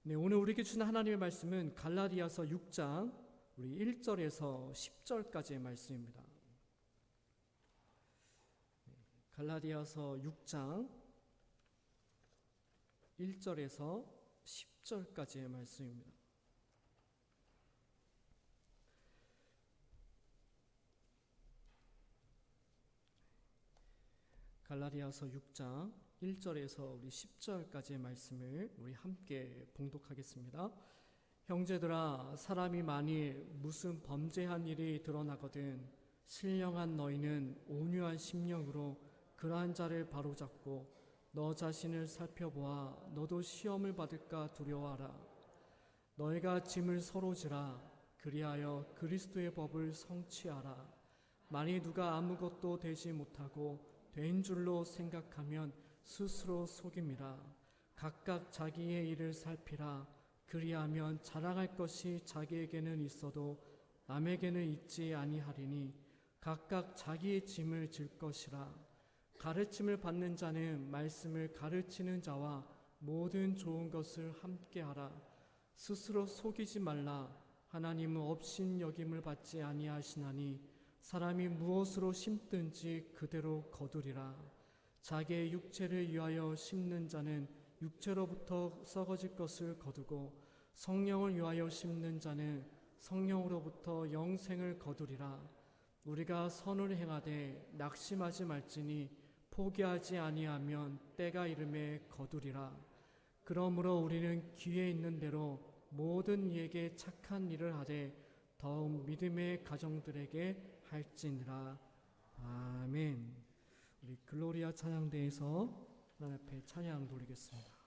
네, 오늘 우리에게 주신 하나님의 말씀은 갈라디아서 6장 우리 1절에서 10절까지의 말씀입니다. 갈라디아서 6장 1절에서 10절까지의 말씀입니다. 갈라디아서 6장 1절에서 우리 10절까지의 말씀을 우리 함께 봉독하겠습니다. 형제들아, 사람이 만일 무슨 범죄한 일이 드러나거든 신령한 너희는 온유한 심령으로 그러한 자를 바로잡고 너 자신을 살펴보아 너도 시험을 받을까 두려워하라. 너희가 짐을 서로 지라. 그리하여 그리스도의 법을 성취하라. 만일 누가 아무것도 되지 못하고 된 줄로 생각하면 스스로 속임이라. 각각 자기의 일을 살피라. 그리하면 자랑할 것이 자기에게는 있어도 남에게는 있지 아니하리니 각각 자기의 짐을 질 것이라. 가르침을 받는 자는 말씀을 가르치는 자와 모든 좋은 것을 함께하라. 스스로 속이지 말라. 하나님은 업신여김을 받지 아니하시나니 사람이 무엇으로 심든지 그대로 거두리라. 자기의 육체를 위하여 심는 자는 육체로부터 썩어질 것을 거두고 성령을 위하여 심는 자는 성령으로부터 영생을 거두리라. 우리가 선을 행하되 낙심하지 말지니 포기하지 아니하면 때가 이름에 거두리라. 그러므로 우리는 귀에 있는 대로 모든 이에게 착한 일을 하되 더욱 믿음의 가정들에게 할지니라. 아멘. 우리 글로리아 찬양대에서 하나님 앞에 찬양 돌리겠습니다.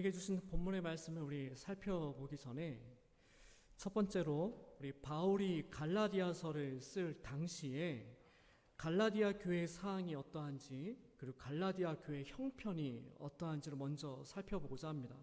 우리에게 주신 본문의 말씀을 우리 살펴보기 전에 첫 번째로 우리 바울이 갈라디아서를 쓸 당시에 갈라디아 교회의 사항이 어떠한지 그리고 갈라디아 교회의 형편이 어떠한지를 먼저 살펴보고자 합니다.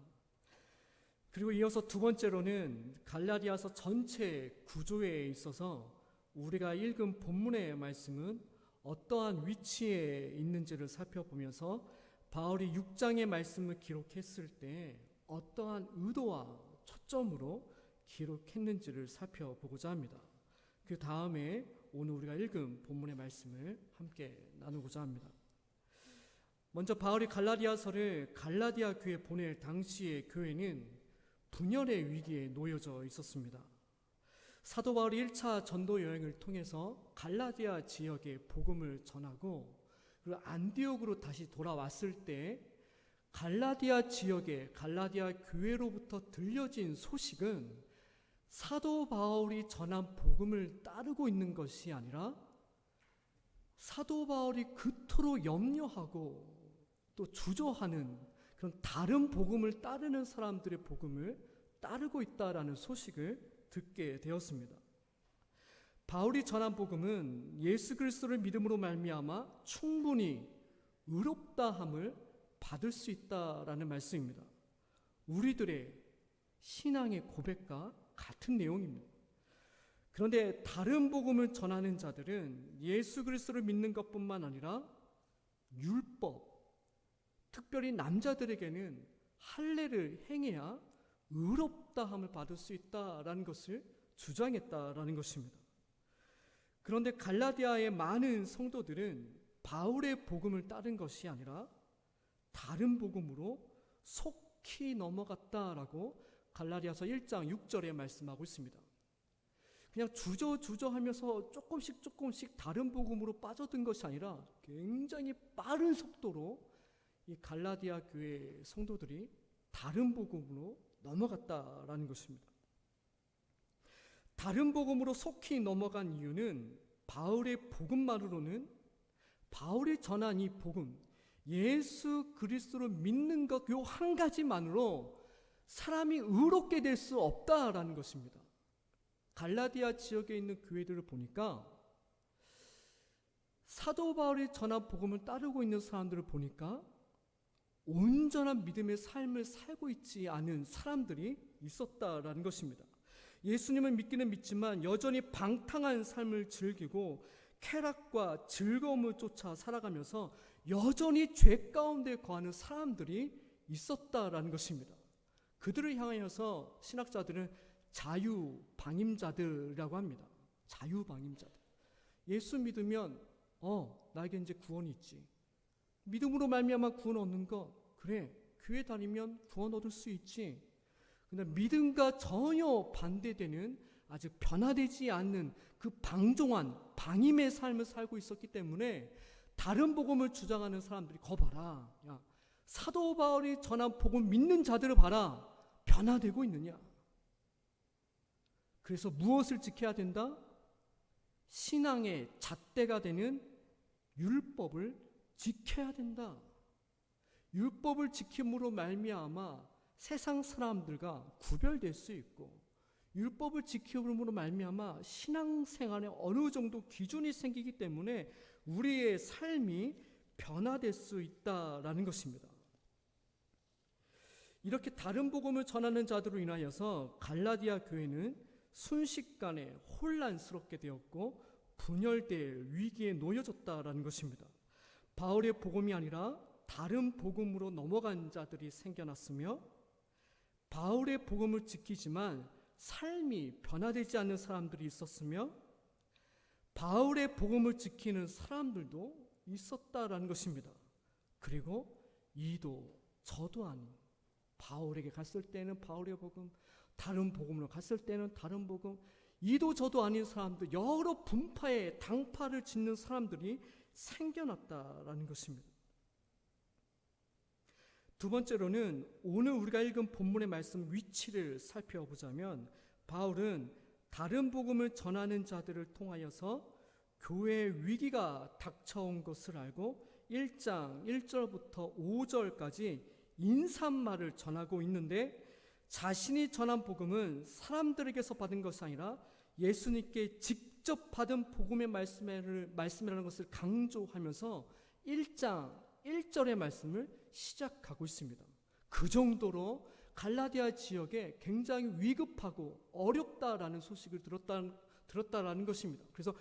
그리고 이어서 두 번째로는 갈라디아서 전체 구조에 있어서 우리가 읽은 본문의 말씀은 어떠한 위치에 있는지를 살펴보면서 바울이 6장의 말씀을 기록했을 때 어떠한 의도와 초점으로 기록했는지를 살펴보고자 합니다. 그 다음에 오늘 우리가 읽은 본문의 말씀을 함께 나누고자 합니다. 먼저 바울이 갈라디아서를 갈라디아 교회에 보낼 당시의 교회는 분열의 위기에 놓여져 있었습니다. 사도 바울이 1차 전도 여행을 통해서 갈라디아 지역에 복음을 전하고 그리고 안디옥으로 다시 돌아왔을 때 갈라디아 지역의 갈라디아 교회로부터 들려진 소식은 사도 바울이 전한 복음을 따르고 있는 것이 아니라 사도 바울이 그토록 염려하고 또 주저하는 그런 다른 복음을 따르는 사람들의 복음을 따르고 있다라는 소식을 듣게 되었습니다. 바울이 전한 복음은 예수 그리스도를 믿음으로 말미암아 충분히 의롭다함을 받을 수 있다라는 말씀입니다. 우리들의 신앙의 고백과 같은 내용입니다. 그런데 다른 복음을 전하는 자들은 예수 그리스도를 믿는 것뿐만 아니라 율법, 특별히 남자들에게는 할례를 행해야 의롭다함을 받을 수 있다라는 것을 주장했다라는 것입니다. 그런데 갈라디아의 많은 성도들은 바울의 복음을 따른 것이 아니라 다른 복음으로 속히 넘어갔다라고 갈라디아서 1장 6절에 말씀하고 있습니다. 그냥 주저하면서 조금씩 다른 복음으로 빠져든 것이 아니라 굉장히 빠른 속도로 이 갈라디아 교회 성도들이 다른 복음으로 넘어갔다라는 것입니다. 다른 복음으로 속히 넘어간 이유는 바울의 복음만으로는 바울이 전한 이 복음, 예수 그리스도를 믿는 것 요 한 가지만으로 사람이 의롭게 될 수 없다라는 것입니다. 갈라디아 지역에 있는 교회들을 보니까 사도 바울이 전한 복음을 따르고 있는 사람들을 보니까 온전한 믿음의 삶을 살고 있지 않은 사람들이 있었다라는 것입니다. 예수님을 믿기는 믿지만 여전히 방탕한 삶을 즐기고 쾌락과 즐거움을 쫓아 살아가면서 여전히 죄 가운데 거하는 사람들이 있었다라는 것입니다. 그들을 향하여서 신학자들은 자유방임자들이라고 합니다. 자유방임자들. 예수 믿으면 나에게 이제 구원이 있지. 믿음으로 말미암아 구원 얻는 거 그래. 교회 다니면 구원 얻을 수 있지. 근데 믿음과 전혀 반대되는 아직 변화되지 않는 그 방종한 방임의 삶을 살고 있었기 때문에 다른 복음을 주장하는 사람들이 거 봐라. 야, 사도 바울이 전한 복음 믿는 자들을 봐라. 변화되고 있느냐. 그래서 무엇을 지켜야 된다? 신앙의 잣대가 되는 율법을 지켜야 된다. 율법을 지킴으로 말미암아 세상 사람들과 구별될 수 있고 율법을 지킴으로 말미암아 신앙생활에 어느 정도 기준이 생기기 때문에 우리의 삶이 변화될 수 있다라는 것입니다. 이렇게 다른 복음을 전하는 자들로 인하여서 갈라디아 교회는 순식간에 혼란스럽게 되었고 분열될 위기에 놓여졌다라는 것입니다. 바울의 복음이 아니라 다른 복음으로 넘어간 자들이 생겨났으며 바울의 복음을 지키지만 삶이 변화되지 않는 사람들이 있었으며 바울의 복음을 지키는 사람들도 있었다라는 것입니다. 그리고 이도 저도 아닌 바울에게 갔을 때는 바울의 복음, 다른 복음으로 갔을 때는 다른 복음, 이도 저도 아닌 사람들, 여러 분파의 당파를 짓는 사람들이 생겨났다라는 것입니다. 두 번째로는 오늘 우리가 읽은 본문의 말씀 위치를 살펴보자면 바울은 다른 복음을 전하는 자들을 통하여서 교회의 위기가 닥쳐온 것을 알고 1장 1절부터 5절까지 인사말을 전하고 있는데 자신이 전한 복음은 사람들에게서 받은 것이 아니라 예수님께 직접 받은 복음의 말씀이라는 것을 강조하면서 1장 1절의 말씀을 시작하고 있습니다. 그 정도로 갈라디아 지역에 굉장히 위급하고 어렵다라는 소식을 들었다라는 것입니다. 그래서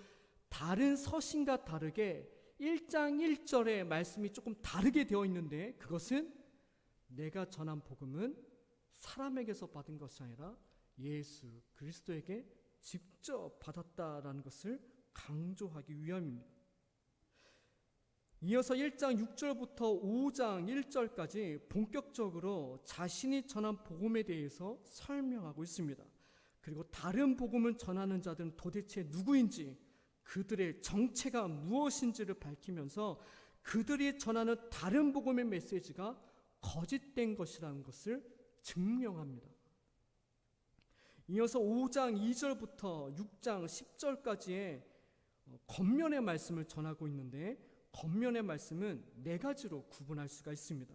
다른 서신과 다르게 1장 1절의 말씀이 조금 다르게 되어 있는데, 그것은 내가 전한 복음은 사람에게서 받은 것이 아니라 예수 그리스도에게 직접 받았다라는 것을 강조하기 위함입니다. 이어서 1장 6절부터 5장 1절까지 본격적으로 자신이 전한 복음에 대해서 설명하고 있습니다. 그리고 다른 복음을 전하는 자들은 도대체 누구인지, 그들의 정체가 무엇인지를 밝히면서 그들이 전하는 다른 복음의 메시지가 거짓된 것이라는 것을 증명합니다. 이어서 5장 2절부터 6장 10절까지의 겉면의 말씀을 전하고 있는데, 겉면의 말씀은 네 가지로 구분할 수가 있습니다.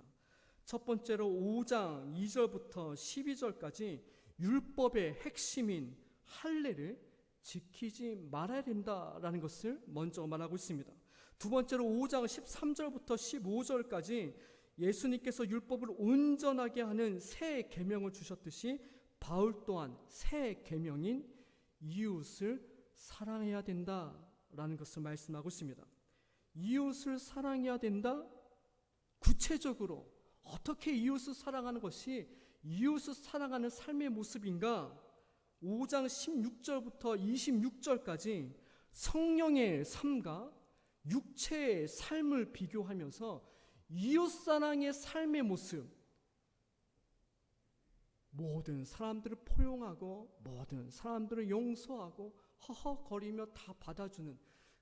첫 번째로 5장 2절부터 12절까지 율법의 핵심인 할례를 지키지 말아야 된다라는 것을 먼저 말하고 있습니다. 두 번째로 5장 13절부터 15절까지 예수님께서 율법을 온전하게 하는 새 계명을 주셨듯이 바울 또한 새 계명인 이웃을 사랑해야 된다라는 것을 말씀하고 있습니다. 이웃을 사랑해야 된다? 구체적으로 어떻게 이웃을 사랑하는 것이 이웃을 사랑하는 삶의 모습인가? 5장 16절부터 26절까지 성령의 삶과 육체의 삶을 비교하면서 이웃사랑의 삶의 모습, 모든 사람들을 포용하고 모든 사람들을 용서하고 허허거리며 다 받아주는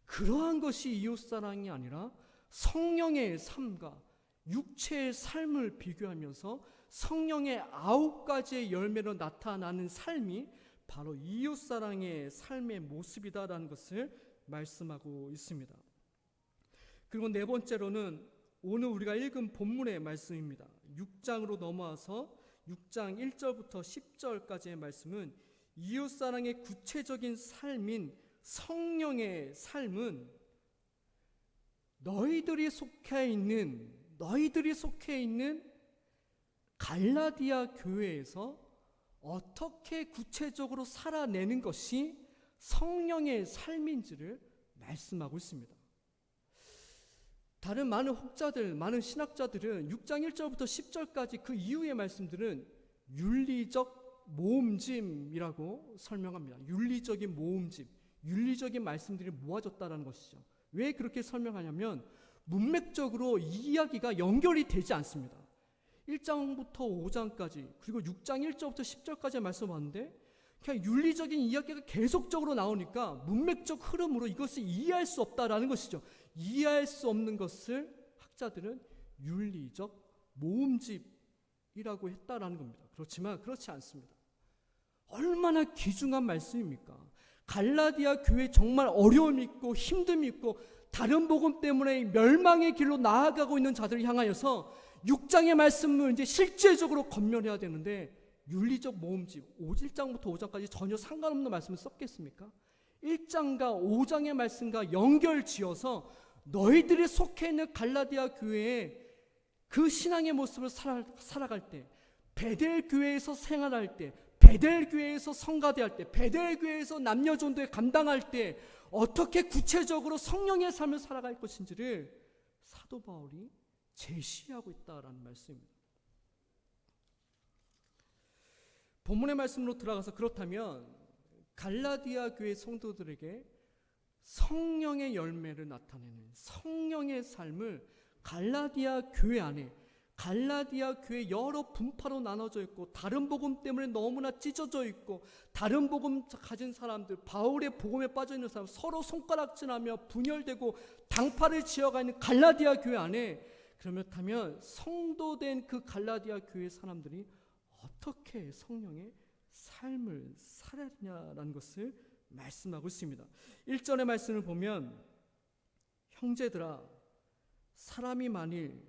그러한 것이 이웃사랑이 아니라 성령의 삶과 육체의 삶을 비교하면서 성령의 9가지의 열매로 나타나는 삶이 바로 이웃사랑의 삶의 모습이다라는 것을 말씀하고 있습니다. 그리고 네 번째로는 오늘 우리가 읽은 본문의 말씀입니다. 6장으로 넘어와서 6장 1절부터 10절까지의 말씀은 이웃사랑의 구체적인 삶인 성령의 삶은 너희들이 속해 있는 갈라디아 교회에서 어떻게 구체적으로 살아내는 것이 성령의 삶인지를 말씀하고 있습니다. 다른 많은 혹자들, 많은 신학자들은 6장 1절부터 10절까지 그 이후의 말씀들은 윤리적 모음짐이라고 설명합니다. 윤리적인 모음짐, 윤리적인 말씀들이 모아졌다는 것이죠. 왜 그렇게 설명하냐면 문맥적으로 이 이야기가 연결이 되지 않습니다. 1장부터 5장까지 그리고 6장 1절부터 10절까지 말씀하는데 그냥 윤리적인 이야기가 계속적으로 나오니까 문맥적 흐름으로 이것을 이해할 수 없다라는 것이죠. 이해할 수 없는 것을 학자들은 윤리적 모음집이라고 했다라는 겁니다. 그렇지만 그렇지 않습니다. 얼마나 귀중한 말씀입니까? 갈라디아 교회 정말 어려움이 있고 힘듦이 있고 다른 복음 때문에 멸망의 길로 나아가고 있는 자들을 향하여서 6장의 말씀을 이제 실제적으로 건면해야 되는데 윤리적 모음집 1장부터 5장까지 전혀 상관없는 말씀을 썼겠습니까? 1장과 5장의 말씀과 연결지어서 너희들이 속해 있는 갈라디아 교회에 그 신앙의 모습을 살아갈 때, 베델 교회에서 생활할 때, 베델 교회에서 성가대할 때, 베델 교회에서 남녀 전도에 감당할 때 어떻게 구체적으로 성령의 삶을 살아갈 것인지를 사도 바울이 제시하고 있다라는 말씀입니다. 본문의 말씀으로 들어가서 그렇다면 갈라디아 교회 성도들에게 성령의 열매를 나타내는 성령의 삶을 갈라디아 교회 안에 갈라디아 교회 여러 분파로 나눠져 있고 다른 복음 때문에 너무나 찢어져 있고 다른 복음 가진 사람들 바울의 복음에 빠져 있는 사람 서로 손가락질하며 분열되고 당파를 지어가는 갈라디아 교회 안에 그렇다면 성도된 그 갈라디아 교회 사람들이 어떻게 성령의 삶을 살아야 되냐라는 것을 말씀하고 있습니다. 1절의 말씀을 보면 형제들아 사람이 만일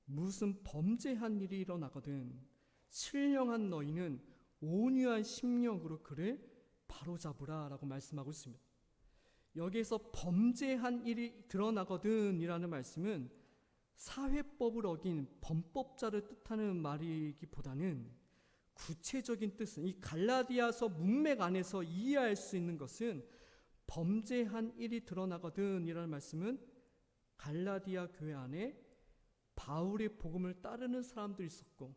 무슨 범죄한 일이 일어나거든 신령한 너희는 온유한 심령으로 그를 바로잡으라 라고 말씀하고 있습니다. 여기에서 범죄한 일이 드러나거든 이라는 말씀은 사회법을 어긴 범법자를 뜻하는 말이기보다는 구체적인 뜻은 이 갈라디아서 문맥 안에서 이해할 수 있는 것은 범죄한 일이 드러나거든 이라는 말씀은 갈라디아 교회 안에 바울의 복음을 따르는 사람들이 있었고,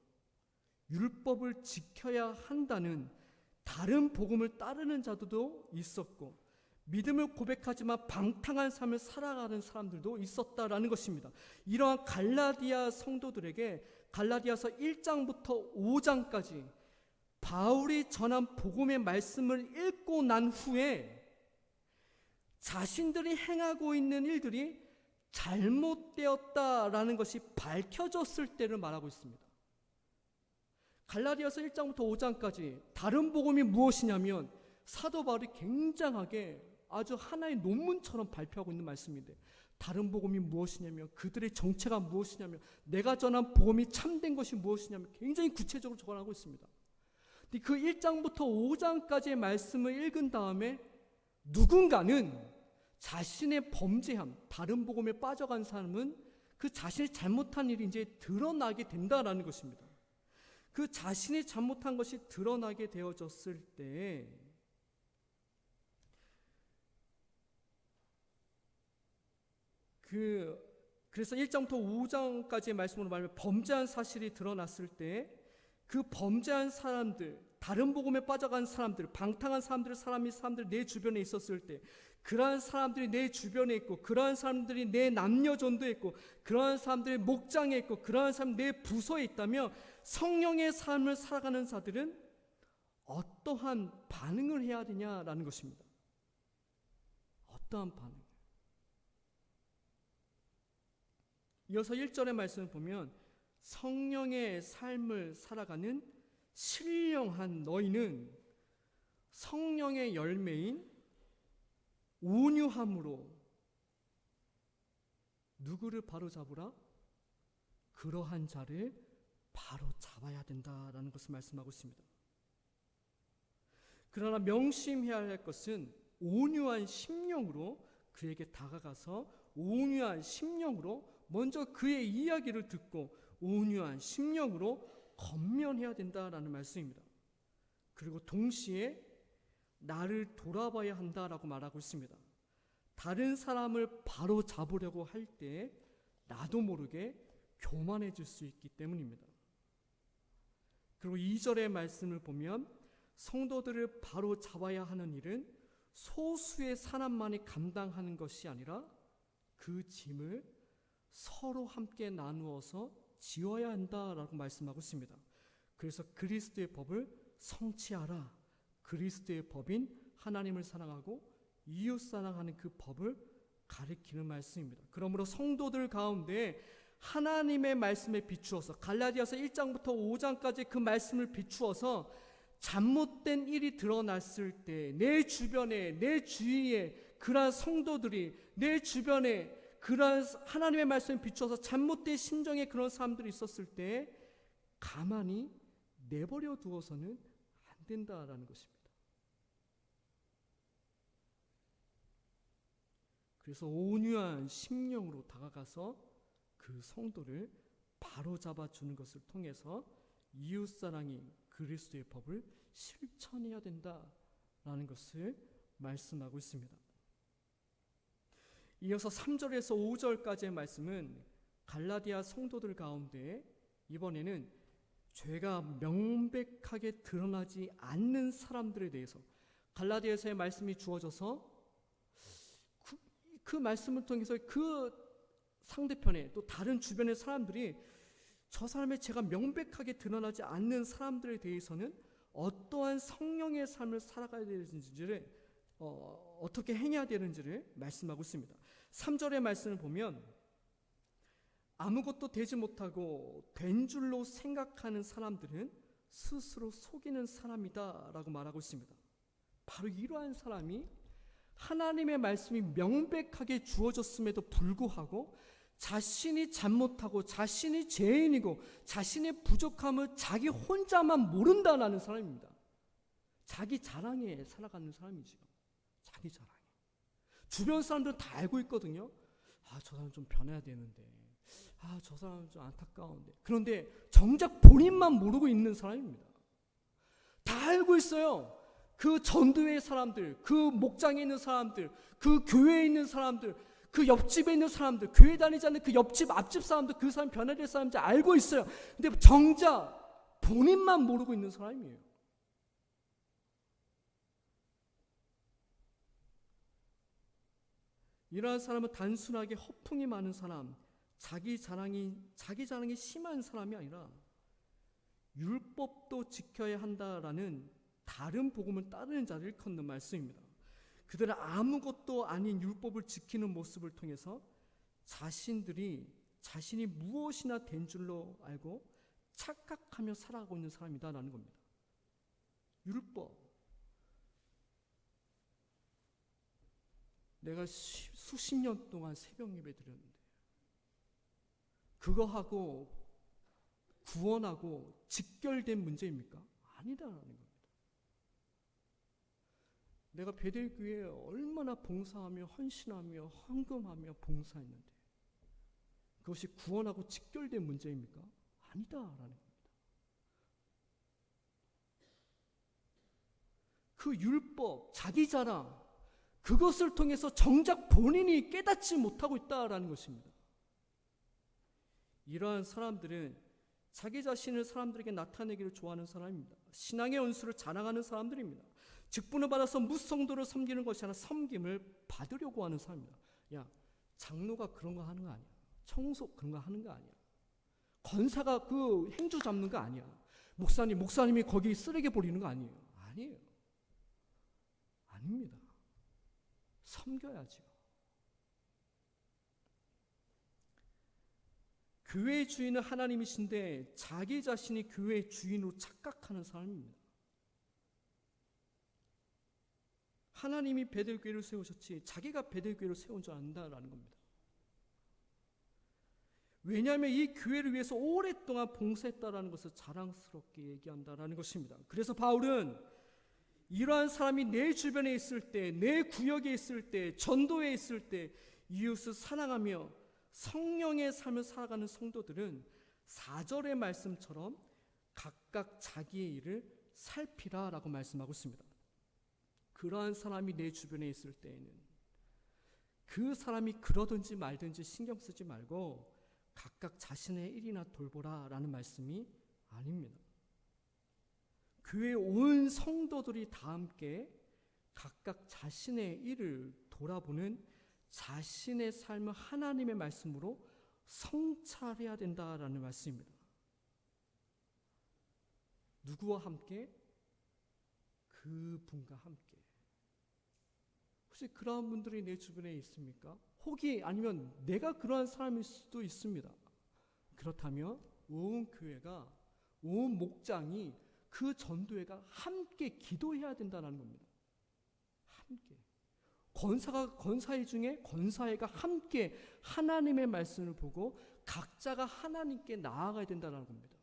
율법을 지켜야 한다는 다른 복음을 따르는 자들도 있었고, 믿음을 고백하지만 방탕한 삶을 살아가는 사람들도 있었다라는 것입니다. 이러한 갈라디아 성도들에게 갈라디아서 1장부터 5장까지 바울이 전한 복음의 말씀을 읽고 난 후에 자신들이 행하고 있는 일들이 잘못되었다라는 것이 밝혀졌을 때를 말하고 있습니다. 갈라디아서 1장부터 5장까지 다른 복음이 무엇이냐면 사도 바울이 굉장하게 아주 하나의 논문처럼 발표하고 있는 말씀인데, 다른 복음이 무엇이냐면, 그들의 정체가 무엇이냐면, 내가 전한 복음이 참된 것이 무엇이냐면 굉장히 구체적으로 적어나가고 있습니다. 근데 그 1장부터 5장까지의 말씀을 읽은 다음에 누군가는 자신의 범죄함, 다른 복음에 빠져간 사람은 그 자신이 잘못한 일이 이제 드러나게 된다라는 것입니다. 그 자신이 잘못한 것이 드러나게 되어졌을 때 그래서 1장부터 5장까지의 말씀으로 말하면 범죄한 사실이 드러났을 때 그 범죄한 사람들, 다른 복음에 빠져간 사람들, 방탕한 사람들 내 주변에 있었을 때, 그러한 사람들이 내 주변에 있고, 그러한 사람들이 내 남녀전도에 있고, 그러한 사람들이 목장에 있고, 그러한 사람 내 부서에 있다면 성령의 삶을 살아가는 자들은 어떠한 반응을 해야 되냐라는 것입니다. 어떠한 반응? 이어서 1절의 말씀을 보면 성령의 삶을 살아가는 신령한 너희는 성령의 열매인 온유함으로 누구를 바로잡으라? 그러한 자를 바로잡아야 된다라는 것을 말씀하고 있습니다. 그러나 명심해야 할 것은 온유한 심령으로 그에게 다가가서 온유한 심령으로 먼저 그의 이야기를 듣고 온유한 심령으로 권면해야 된다라는 말씀입니다. 그리고 동시에 나를 돌아봐야 한다라고 말하고 있습니다. 다른 사람을 바로 잡으려고 할 때 나도 모르게 교만해질 수 있기 때문입니다. 그리고 2절의 말씀을 보면 성도들을 바로 잡아야 하는 일은 소수의 사람만이 감당하는 것이 아니라 그 짐을 서로 함께 나누어서 지어야 한다라고 말씀하고 있습니다. 그래서 그리스도의 법을 성취하라. 그리스도의 법인 하나님을 사랑하고 이웃 사랑하는 그 법을 가리키는 말씀입니다. 그러므로 성도들 가운데 하나님의 말씀에 비추어서 갈라디아서 1장부터 5장까지 그 말씀을 비추어서 잘못된 일이 드러났을 때 내 주변에, 내 주위에 그러한 성도들이, 내 주변에 그러한 하나님의 말씀에 비추어서 잘못된 심정의 그런 사람들이 있었을 때 가만히 내버려 두어서는 안 된다라는 것입니다. 그래서 온유한 심령으로 다가가서 그 성도를 바로잡아 주는 것을 통해서 이웃사랑이 그리스도의 법을 실천해야 된다라는 것을 말씀하고 있습니다. 이어서 3절에서 5절까지의 말씀은 갈라디아 성도들 가운데 이번에는 죄가 명백하게 드러나지 않는 사람들에 대해서 갈라디아서의 말씀이 주어져서 그 말씀을 통해서 그 상대편에 또 다른 주변의 사람들이 저 사람의 죄가 명백하게 드러나지 않는 사람들에 대해서는 어떠한 성령의 삶을 살아가야 되는지를 어떻게 행해야 되는지를 말씀하고 있습니다. 3절의 말씀을 보면 아무것도 되지 못하고 된 줄로 생각하는 사람들은 스스로 속이는 사람이다 라고 말하고 있습니다. 바로 이러한 사람이 하나님의 말씀이 명백하게 주어졌음에도 불구하고 자신이 잘못하고 자신이 죄인이고 자신의 부족함을 자기 혼자만 모른다라는 사람입니다. 자기 자랑에 살아가는 사람이죠. 자기 자랑에. 주변 사람들은 다 알고 있거든요. 저 사람 좀 변해야 되는데, 저 사람은 좀 안타까운데. 그런데 정작 본인만 모르고 있는 사람입니다. 다 알고 있어요. 그 전도회 사람들, 그 목장에 있는 사람들, 그 교회에 있는 사람들, 그 옆집에 있는 사람들, 교회 다니지 않는 그 옆집, 앞집 사람들, 그 사람 변화될 사람인지 알고 있어요. 근데 정작 본인만 모르고 있는 사람이에요. 이러한 사람은 단순하게 허풍이 많은 사람, 자기 자랑이 심한 사람이 아니라 율법도 지켜야 한다라는 다른 복음을 따르는 자를 일컫는 말씀입니다. 그들은 아무것도 아닌 율법을 지키는 모습을 통해서 자신이 무엇이나 된 줄로 알고 착각하며 살아가고 있는 사람이다라는 겁니다. 율법. 내가 수십 년 동안 새벽 예배 드렸는데 그거하고 구원하고 직결된 문제입니까? 아니다라는 겁니다. 내가 베델교회에 얼마나 봉사하며 헌신하며 헌금하며 봉사했는데 그것이 구원하고 직결된 문제입니까? 아니다라는 겁니다. 그 율법, 자기 자랑, 그것을 통해서 정작 본인이 깨닫지 못하고 있다라는 것입니다. 이러한 사람들은 자기 자신을 사람들에게 나타내기를 좋아하는 사람입니다. 신앙의 연수를 자랑하는 사람들입니다. 직분을 받아서 무성도를 섬기는 것이 아니라 섬김을 받으려고 하는 사람입니다. 야, 장로가 그런 거 하는 거 아니야. 청소 그런 거 하는 거 아니야. 권사가 그 행주 잡는 거 아니야. 목사님이 거기 쓰레기 버리는 거 아니에요. 아니에요. 아닙니다. 섬겨야죠. 교회의 주인은 하나님이신데 자기 자신이 교회의 주인으로 착각하는 사람입니다. 하나님이 베델교회를 세우셨지 자기가 베델교회를 세운 줄 안다라는 겁니다. 왜냐하면 이 교회를 위해서 오랫동안 봉사했다라는 것을 자랑스럽게 얘기한다라는 것입니다. 그래서 바울은 이러한 사람이 내 주변에 있을 때, 내 구역에 있을 때, 전도에 있을 때 이웃을 사랑하며 성령의 삶을 살아가는 성도들은 4절의 말씀처럼 각각 자기의 일을 살피라라고 말씀하고 있습니다. 그러한 사람이 내 주변에 있을 때에는 그 사람이 그러든지 말든지 신경 쓰지 말고 각각 자신의 일이나 돌보라라는 말씀이 아닙니다. 교회 온 성도들이 다 함께 각각 자신의 일을 돌아보는 자신의 삶을 하나님의 말씀으로 성찰해야 된다라는 말씀입니다. 누구와 함께? 그분과 함께. 혹시 그러한 분들이 내 주변에 있습니까? 혹이 아니면 내가 그러한 사람일 수도 있습니다. 그렇다면 온 교회가, 온 목장이, 그 전도회가 함께 기도해야 된다는 겁니다. 함께. 권사회 중에 권사회가 함께 하나님의 말씀을 보고 각자가 하나님께 나아가야 된다는 겁니다.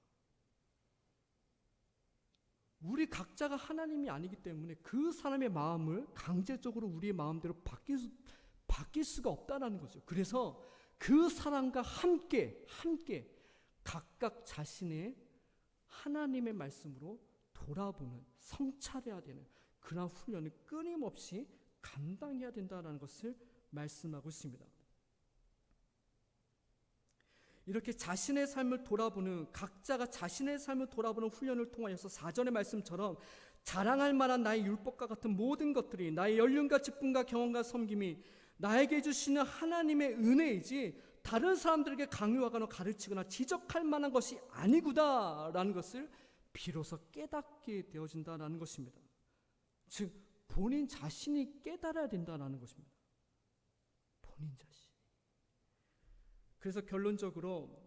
우리 각자가 하나님이 아니기 때문에 그 사람의 마음을 강제적으로 우리의 마음대로 바뀔 수가 없다는 거죠. 그래서 그 사람과 함께 각각 자신의 하나님의 말씀으로 돌아보는, 성찰해야 되는 그러한 훈련을 끊임없이 감당해야 된다는 것을 말씀하고 있습니다. 이렇게 자신의 삶을 돌아보는, 각자가 자신의 삶을 돌아보는 훈련을 통하여서 4절의 말씀처럼 자랑할 만한 나의 율법과 같은 모든 것들이 나의 연륜과 직분과 경험과 섬김이 나에게 주시는 하나님의 은혜이지 다른 사람들에게 강요하거나 가르치거나 지적할 만한 것이 아니구나라는 것을 비로소 깨닫게 되어진다는 것입니다. 즉 본인 자신이 깨달아야 된다는 것입니다. 본인 자신. 그래서 결론적으로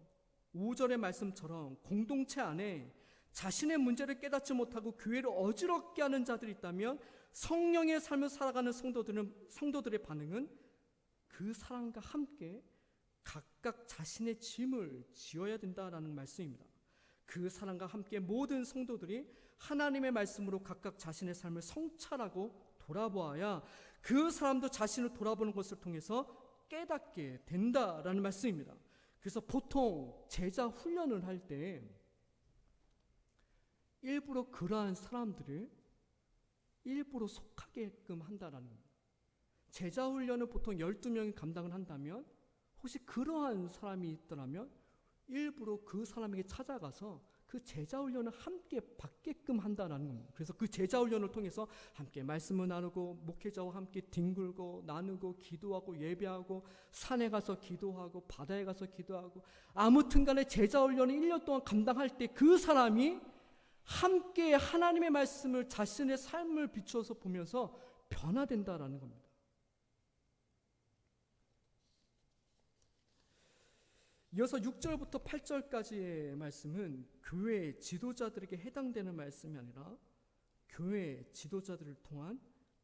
5절의 말씀처럼 공동체 안에 자신의 문제를 깨닫지 못하고 교회를 어지럽게 하는 자들이 있다면 성령의 삶을 살아가는 성도들의 반응은 그 사람과 함께 각각 자신의 짐을 지어야 된다는 말씀입니다. 그 사람과 함께 모든 성도들이 하나님의 말씀으로 각각 자신의 삶을 성찰하고 돌아보아야 그 사람도 자신을 돌아보는 것을 통해서 깨닫게 된다라는 말씀입니다. 그래서 보통 제자 훈련을 할 때 일부러 그러한 사람들을 일부러 속하게끔 한다라는 겁니다. 제자 훈련을 보통 12명이 감당을 한다면 혹시 그러한 사람이 있더라면 일부러 그 사람에게 찾아가서 그 제자 훈련을 함께 받게끔 한다는 겁니다. 그래서 그 제자 훈련을 통해서 함께 말씀을 나누고 목회자와 함께 뒹굴고 나누고 기도하고 예배하고 산에 가서 기도하고 바다에 가서 기도하고 아무튼 간에 제자 훈련을 1년 동안 감당할 때 그 사람이 함께 하나님의 말씀을 자신의 삶을 비추어서 보면서 변화된다라는 겁니다. 이어서 6절부터 8절까지의 말씀은 교회 지도자들에게 해당되는 말씀이 아니라 교회 지도자들을 통한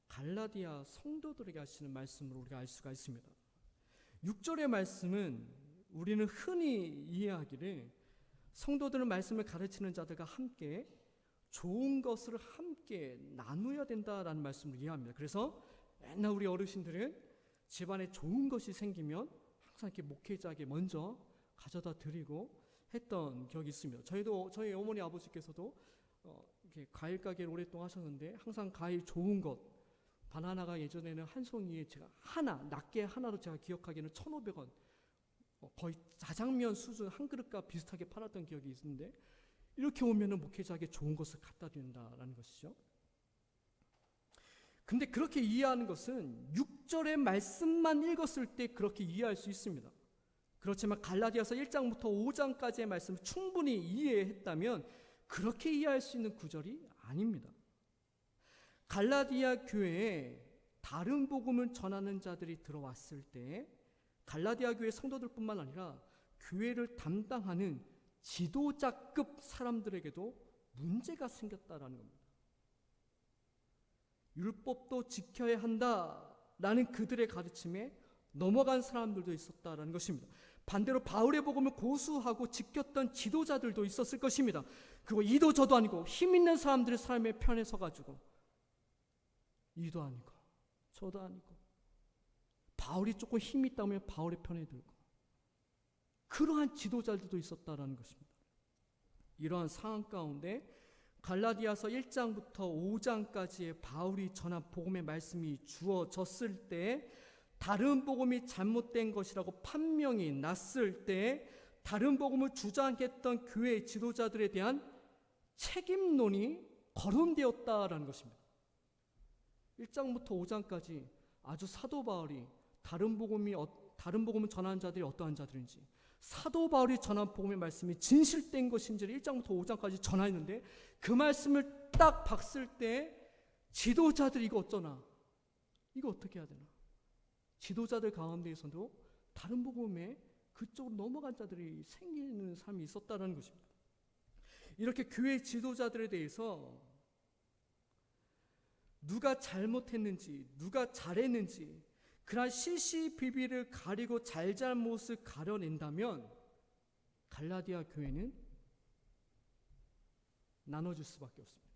갈라디아 성도들에게 하시는 말씀으로 우리가 알 수가 있습니다. 6절의 말씀은 우리는 흔히 이해하기를 성도들은 말씀을 가르치는 자들과 함께 좋은 것을 함께 나누어야 된다라는 말씀을 이해합니다. 그래서 맨날 우리 어르신들은 집안에 좋은 것이 생기면 항상 이렇게 목회자에게 먼저 가져다 드리고 했던 기억이 있습니다. 저희 어머니 아버지께서도 이렇게 과일 가게를 오랫동안 하셨는데 항상 과일 좋은 것 바나나가 예전에는 한 송이에 제가 낱개 하나로 제가 기억하기에는 1,500원 거의 자장면 수준 한 그릇과 비슷하게 팔았던 기억이 있는데 이렇게 오면은 목회자에게 좋은 것을 갖다 드린다라는 것이죠. 근데 그렇게 이해하는 것은 6절의 말씀만 읽었을 때 그렇게 이해할 수 있습니다. 그렇지만 갈라디아서 1장부터 5장까지의 말씀을 충분히 이해했다면 그렇게 이해할 수 있는 구절이 아닙니다. 갈라디아 교회에 다른 복음을 전하는 자들이 들어왔을 때 갈라디아 교회 성도들뿐만 아니라 교회를 담당하는 지도자급 사람들에게도 문제가 생겼다라는 겁니다. 율법도 지켜야 한다라는 그들의 가르침에 넘어간 사람들도 있었다라는 것입니다. 반대로 바울의 복음을 고수하고 지켰던 지도자들도 있었을 것입니다. 그리고 이도 저도 아니고 힘 있는 사람들의 삶의 편에 서가지고 이도 아니고 저도 아니고 바울이 조금 힘이 있다면 바울의 편에 들고 그러한 지도자들도 있었다라는 것입니다. 이러한 상황 가운데 갈라디아서 1장부터 5장까지의 바울이 전한 복음의 말씀이 주어졌을 때 다른 복음이 잘못된 것이라고 판명이 났을 때 다른 복음을 주장했던 교회 지도자들에 대한 책임론이 거론되었다라는 것입니다. 1장부터 5장까지 아주 사도 바울이 다른 복음을 전하는 자들이 어떠한 자들인지 사도 바울이 전한 복음의 말씀이 진실된 것인지를 1장부터 5장까지 전하였는데 그 말씀을 딱 봤을 때 지도자들이 이거 어쩌나 이거 어떻게 해야 되나 지도자들 가운데에서도 다른 복음에 그쪽으로 넘어간 자들이 생기는 삶이 있었다는 것입니다. 이렇게 교회 지도자들에 대해서 누가 잘못했는지 누가 잘했는지 그러한 시시비비를 가리고 잘잘못을 가려낸다면 갈라디아 교회는 나눠질 수밖에 없습니다.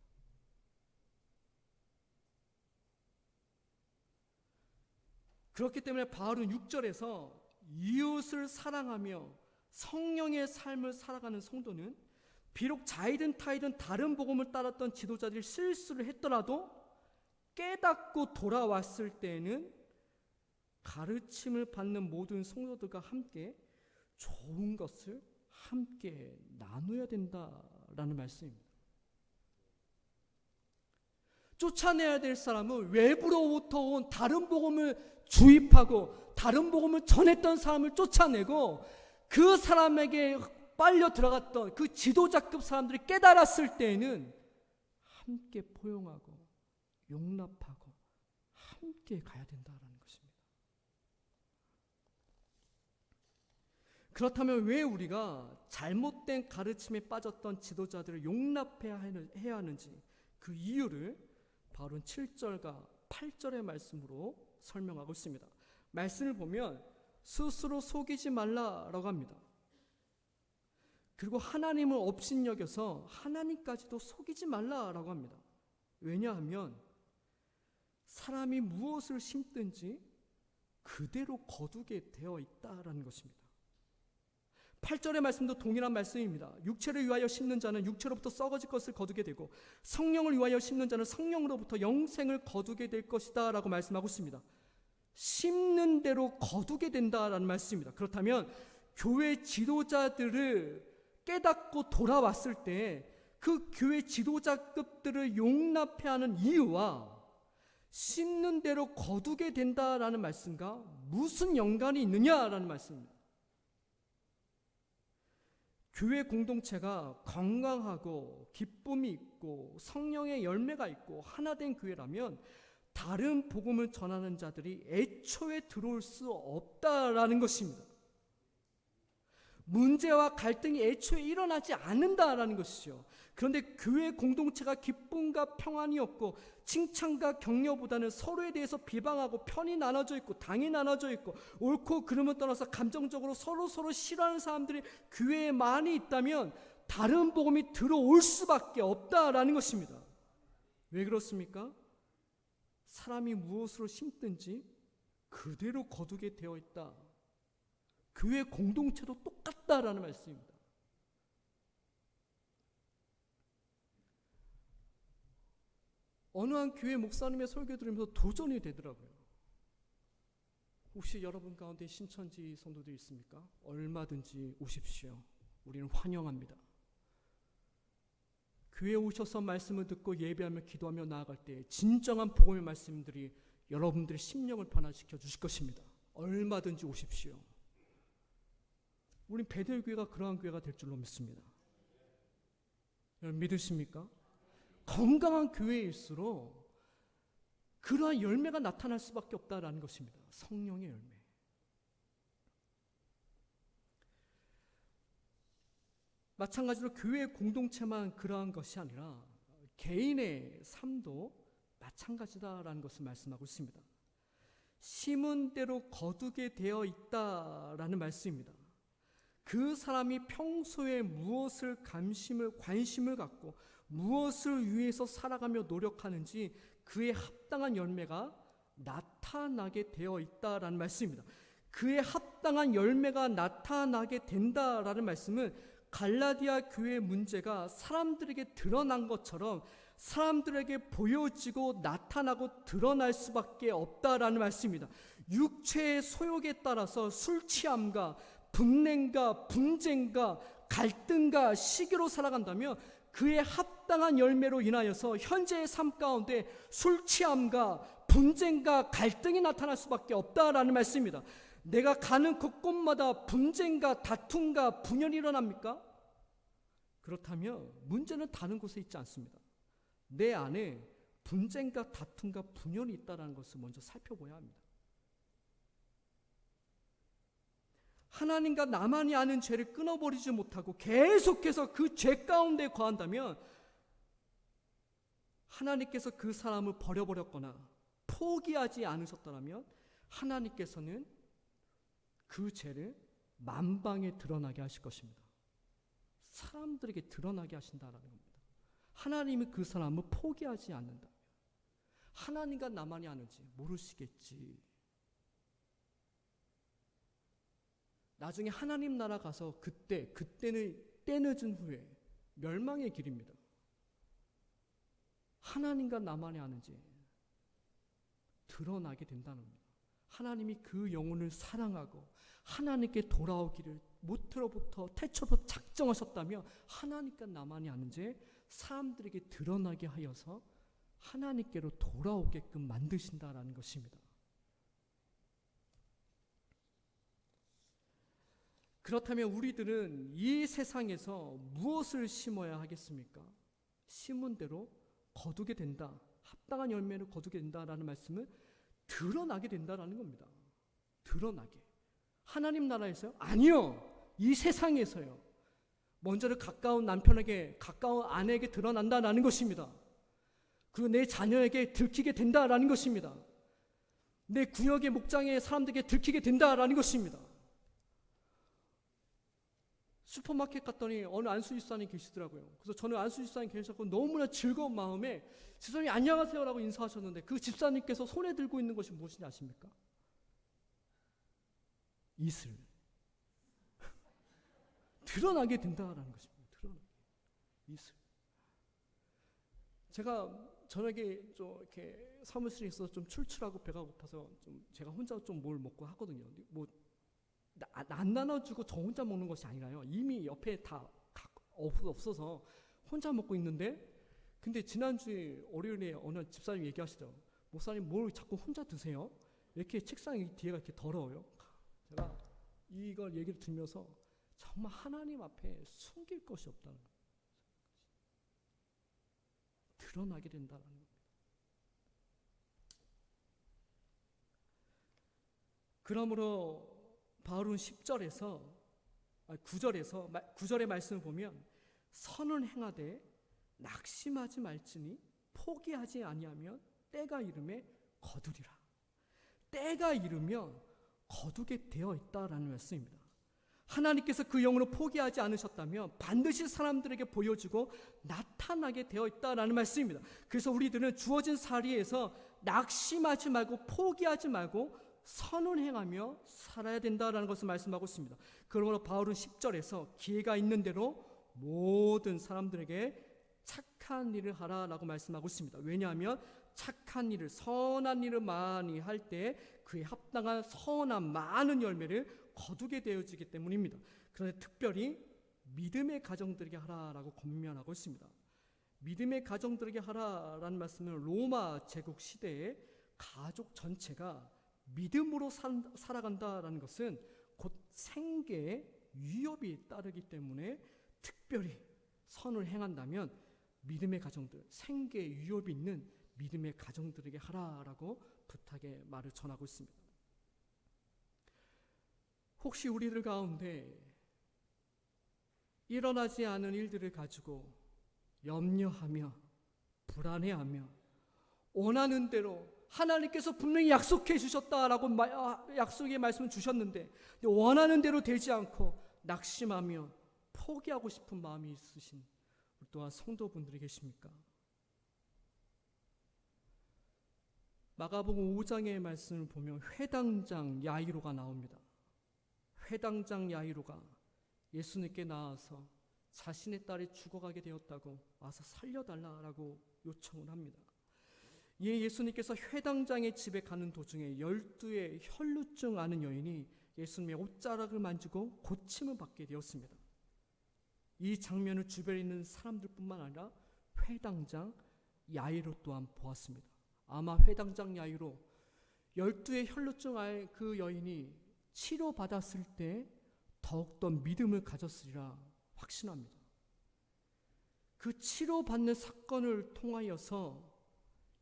그렇기 때문에 바울은 6절에서 이웃을 사랑하며 성령의 삶을 살아가는 성도는 비록 자이든 타이든 다른 복음을 따랐던 지도자들이 실수를 했더라도 깨닫고 돌아왔을 때에는 가르침을 받는 모든 성도들과 함께 좋은 것을 함께 나눠야 된다라는 말씀입니다. 쫓아내야 될 사람은 외부로부터 온 다른 복음을 주입하고 다른 복음을 전했던 사람을 쫓아내고 그 사람에게 빨려 들어갔던 그 지도자급 사람들이 깨달았을 때에는 함께 포용하고 용납하고 함께 가야 된다라는 것입니다. 그렇다면 왜 우리가 잘못된 가르침에 빠졌던 지도자들을 용납해야 하는지 그 이유를 바울은 7절과 8절의 말씀으로 설명하고 있습니다. 말씀을 보면 스스로 속이지 말라라고 합니다. 그리고 하나님을 업신여겨서 하나님까지도 속이지 말라라고 합니다. 왜냐하면 사람이 무엇을 심든지 그대로 거두게 되어 있다라는 것입니다. 8절의 말씀도 동일한 말씀입니다. 육체를 위하여 심는 자는 육체로부터 썩어질 것을 거두게 되고 성령을 위하여 심는 자는 성령으로부터 영생을 거두게 될 것이다 라고 말씀하고 있습니다. 심는 대로 거두게 된다라는 말씀입니다. 그렇다면 교회 지도자들을 깨닫고 돌아왔을 때 그 교회 지도자급들을 용납해야 하는 이유와 심는 대로 거두게 된다라는 말씀과 무슨 연관이 있느냐라는 말씀입니다. 교회 공동체가 건강하고 기쁨이 있고 성령의 열매가 있고 하나된 교회라면 다른 복음을 전하는 자들이 애초에 들어올 수 없다라는 것입니다. 문제와 갈등이 애초에 일어나지 않는다라는 것이죠. 그런데 교회 공동체가 기쁨과 평안이 없고 칭찬과 격려보다는 서로에 대해서 비방하고 편이 나눠져 있고 당이 나눠져 있고 옳고 그름을 떠나서 감정적으로 서로 싫어하는 사람들이 교회에 많이 있다면 다른 복음이 들어올 수밖에 없다라는 것입니다. 왜 그렇습니까? 사람이 무엇으로 심든지 그대로 거두게 되어 있다. 교회 공동체도 똑같다라는 말씀입니다. 어느 한 교회 목사님의 설교 들으면서 도전이 되더라고요. 혹시 여러분 가운데 신천지 성도들 있습니까? 얼마든지 오십시오. 우리는 환영합니다. 교회에 오셔서 말씀을 듣고 예배하며 기도하며 나아갈 때 진정한 복음의 말씀들이 여러분들의 심령을 변화시켜 주실 것입니다. 얼마든지 오십시오. 우린 베델교회가 그러한 교회가 될 줄로 믿습니다. 여러분 믿으십니까? 건강한 교회일수록 그러한 열매가 나타날 수밖에 없다라는 것입니다. 성령의 열매. 마찬가지로 교회 공동체만 그러한 것이 아니라 개인의 삶도 마찬가지다라는 것을 말씀하고 있습니다. 심은 대로 거두게 되어 있다라는 말씀입니다. 그 사람이 평소에 무엇을 관심을 갖고 무엇을 위해서 살아가며 노력하는지 그에 합당한 열매가 나타나게 되어 있다라는 말씀입니다. 그에 합당한 열매가 나타나게 된다라는 말씀은 갈라디아 교회의 문제가 사람들에게 드러난 것처럼 사람들에게 보여지고 나타나고 드러날 수밖에 없다라는 말씀입니다. 육체의 소욕에 따라서 술 취함과 분냉과 분쟁과 갈등과 시기로 살아간다면 그의 합당한 열매로 인하여서 현재의 삶 가운데 술 취함과 분쟁과 갈등이 나타날 수밖에 없다라는 말씀입니다. 내가 가는 곳곳마다 분쟁과 다툼과 분열이 일어납니까? 그렇다면 문제는 다른 곳에 있지 않습니다. 내 안에 분쟁과 다툼과 분열이 있다는 것을 먼저 살펴봐야 합니다. 하나님과 나만이 아는 죄를 끊어버리지 못하고 계속해서 그 죄 가운데 거한다면 하나님께서 그 사람을 버려버렸거나 포기하지 않으셨더라면 하나님께서는 그 죄를 만방에 드러나게 하실 것입니다. 사람들에게 드러나게 하신다라는 겁니다. 하나님이 그 사람을 포기하지 않는다면 하나님과 나만이 아는지 모르시겠지. 나중에 하나님 나라 가서 그때는 때늦은 후에 멸망의 길입니다. 하나님과 나만이 아는지 드러나게 된다는 겁니다. 하나님이 그 영혼을 사랑하고 하나님께 돌아오기를 모태로부터 태초부터 작정하셨다며 하나님과 나만이 아는지 사람들에게 드러나게 하여서 하나님께로 돌아오게끔 만드신다라는 것입니다. 그렇다면 우리들은 이 세상에서 무엇을 심어야 하겠습니까? 심은 대로 거두게 된다. 합당한 열매를 거두게 된다라는 말씀은 드러나게 된다라는 겁니다. 드러나게. 하나님 나라에서요? 아니요. 이 세상에서요. 먼저는 가까운 남편에게, 가까운 아내에게 드러난다라는 것입니다. 그리고 내 자녀에게 들키게 된다라는 것입니다. 내 구역의 목장의 사람들에게 들키게 된다라는 것입니다. 슈퍼마켓 갔더니 어느 안수집사님 계시더라고요. 그래서 저는 안수집사님 계셨고 너무나 즐거운 마음에 집사님이 안녕하세요 라고 인사하셨는데 그 집사님께서 손에 들고 있는 것이 무엇인지 아십니까? 이슬. 드러나게 된다라는 것입니다. 드러나게. 이슬. 제가 저녁에 좀 이렇게 사무실에 있어서 좀 출출하고 배가 고파서 좀 제가 혼자 좀 뭘 먹고 하거든요. 뭐 안 나눠주고 저 혼자 먹는 것이 아니라요. 이미 옆에 다 없어서 혼자 먹고 있는데, 근데 지난주에 월요일에 어느 집사님이 얘기하시더라고요. 목사님 뭘 자꾸 혼자 드세요? 이렇게 책상 뒤에가 이렇게 더러워요. 제가 이걸 얘기를 들으면서 정말 하나님 앞에 숨길 것이 없다는 거예요. 드러나게 된다는 겁니다. 그러므로 바울은 9절의 말씀을 보면 선은 행하되 낙심하지 말지니 포기하지 아니하면 때가 이르매 거두리라. 때가 이르면 거두게 되어 있다라는 말씀입니다. 하나님께서 그 영으로 포기하지 않으셨다면 반드시 사람들에게 보여주고 나타나게 되어 있다라는 말씀입니다. 그래서 우리들은 주어진 자리에서 낙심하지 말고 포기하지 말고 선을 행하며 살아야 된다라는 것을 말씀하고 있습니다. 그러므로 바울은 10절에서 기회가 있는 대로 모든 사람들에게 착한 일을 하라라고 말씀하고 있습니다. 왜냐하면 착한 일을, 선한 일을 많이 할 때 그에 합당한 선한 많은 열매를 거두게 되어지기 때문입니다. 그런데 특별히 믿음의 가정들에게 하라라고 권면하고 있습니다. 믿음의 가정들에게 하라라는 말씀은 로마 제국 시대의 가족 전체가 믿음으로 살아간다라는 것은 곧 생계에 위협이 따르기 때문에 특별히 선을 행한다면 믿음의 가정들, 생계에 위협이 있는 믿음의 가정들에게 하라라고 부탁의 말을 전하고 있습니다. 혹시 우리들 가운데 일어나지 않은 일들을 가지고 염려하며 불안해하며 원하는 대로 하나님께서 분명히 약속해 주셨다라고 약속의 말씀을 주셨는데 원하는 대로 되지 않고 낙심하며 포기하고 싶은 마음이 있으신 또한 성도분들이 계십니까? 마가복음 5장의 말씀을 보면 회당장 야이로가 나옵니다. 회당장 야이로가 예수님께 나와서 자신의 딸이 죽어가게 되었다고 와서 살려달라고 요청을 합니다. 예수님께서 회당장의 집에 가는 도중에 12의 혈루증 앓는 여인이 예수님의 옷자락을 만지고 고침을 받게 되었습니다. 이 장면을 주변에 있는 사람들뿐만 아니라 회당장 야이로 또한 보았습니다. 아마 회당장 야이로 12의 혈루증 앓은 그 여인이 치료받았을 때 더욱더 믿음을 가졌으리라 확신합니다. 그 치료받는 사건을 통하여서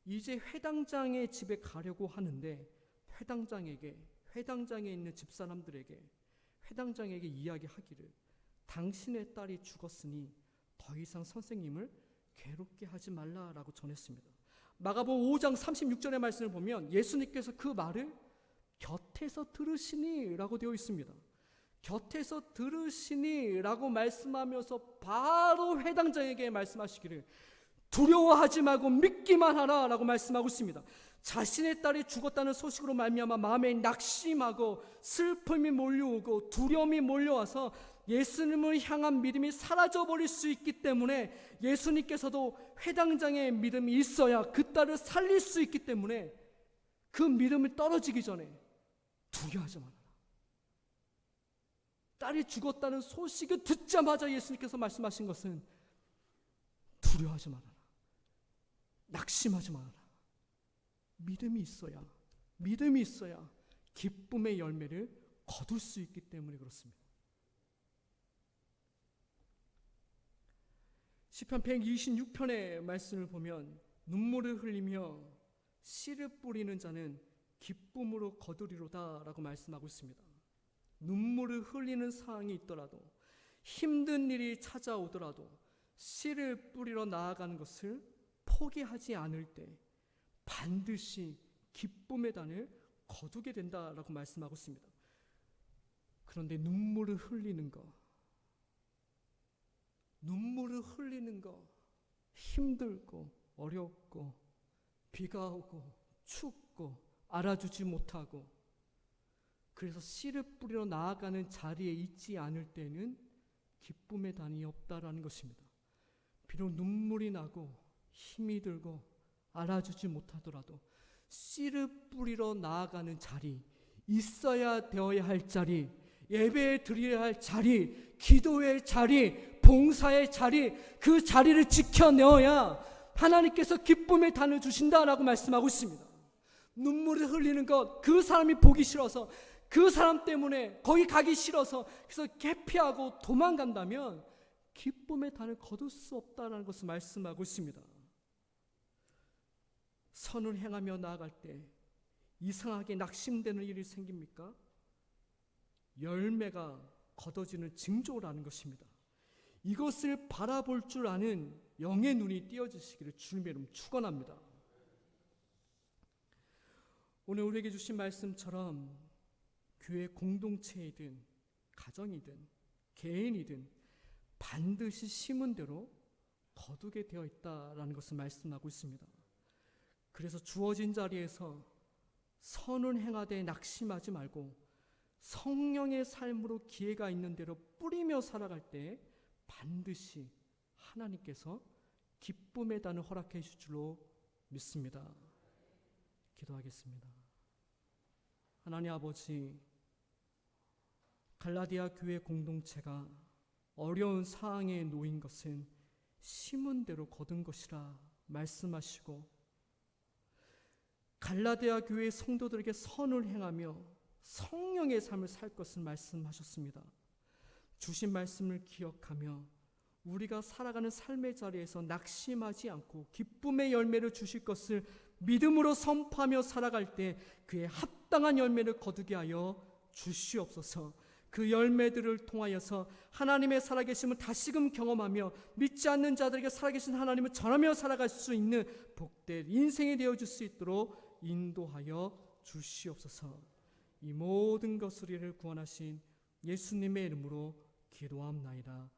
이제 회당장의 집에 가려고 하는데 회당장에 있는 집사람들에게 회당장에게 이야기하기를 당신의 딸이 죽었으니 더 이상 선생님을 괴롭게 하지 말라라고 전했습니다. 마가복음 5장 36절의 말씀을 보면 예수님께서 그 말을 곁에서 들으시니 라고 되어 있습니다. 곁에서 들으시니 라고 말씀하면서 바로 회당장에게 말씀하시기를 두려워하지 말고 믿기만 하라 라고 말씀하고 있습니다. 자신의 딸이 죽었다는 소식으로 말미암아 마음에 낙심하고 슬픔이 몰려오고 두려움이 몰려와서 예수님을 향한 믿음이 사라져버릴 수 있기 때문에 예수님께서도 회당장의 믿음이 있어야 그 딸을 살릴 수 있기 때문에 그 믿음이 떨어지기 전에 두려워하지 말아라. 딸이 죽었다는 소식을 듣자마자 예수님께서 말씀하신 것은 두려워하지 말아라. 낙심하지 말아라. 믿음이 있어야 기쁨의 열매를 거둘 수 있기 때문에 그렇습니다. 시편 126편의 말씀을 보면 눈물을 흘리며 씨를 뿌리는 자는 기쁨으로 거두리로다 라고 말씀하고 있습니다. 눈물을 흘리는 상황이 있더라도 힘든 일이 찾아오더라도 씨를 뿌리러 나아가는 것을 포기하지 않을 때 반드시 기쁨의 단을 거두게 된다라고 말씀하고 있습니다. 그런데 눈물을 흘리는 거 힘들고 어렵고 비가 오고 춥고 알아주지 못하고 그래서 씨를 뿌리러 나아가는 자리에 있지 않을 때는 기쁨의 단이 없다라는 것입니다. 비록 눈물이 나고 힘이 들고 알아주지 못하더라도 씨를 뿌리러 나아가는 자리, 있어야 되어야 할 자리, 예배 드려야 할 자리, 기도의 자리, 봉사의 자리, 그 자리를 지켜내어야 하나님께서 기쁨의 단을 주신다라고 말씀하고 있습니다. 눈물을 흘리는 것, 그 사람이 보기 싫어서, 그 사람 때문에 거기 가기 싫어서 그래서 회피하고 도망간다면 기쁨의 단을 거둘 수 없다는 것을 말씀하고 있습니다. 선을 행하며 나아갈 때 이상하게 낙심되는 일이 생깁니까? 열매가 거둬지는 징조라는 것입니다. 이것을 바라볼 줄 아는 영의 눈이 띄어지시기를 주님의 이름 축원합니다. 오늘 우리에게 주신 말씀처럼 교회 공동체이든 가정이든 개인이든 반드시 심은 대로 거두게 되어 있다라는 것을 말씀하고 있습니다. 그래서 주어진 자리에서 선을 행하되 낙심하지 말고 성령의 삶으로 기회가 있는 대로 뿌리며 살아갈 때 반드시 하나님께서 기쁨의 단을 허락해 주실 줄로 믿습니다. 기도하겠습니다. 하나님 아버지, 갈라디아 교회 공동체가 어려운 상황에 놓인 것은 심은 대로 거둔 것이라 말씀하시고, 갈라디아 교회 성도들에게 선을 행하며 성령의 삶을 살 것을 말씀하셨습니다. 주신 말씀을 기억하며 우리가 살아가는 삶의 자리에서 낙심하지 않고 기쁨의 열매를 주실 것을 믿음으로 선포하며 살아갈 때 그의 합당한 열매를 거두게 하여 주시옵소서. 그 열매들을 통하여서 하나님의 살아계심을 다시금 경험하며 믿지 않는 자들에게 살아계신 하나님을 전하며 살아갈 수 있는 복된 인생이 되어줄 수 있도록 인도하여 주시옵소서. 이 모든 것을 우리를 구원하신 예수님의 이름으로 기도합나이다.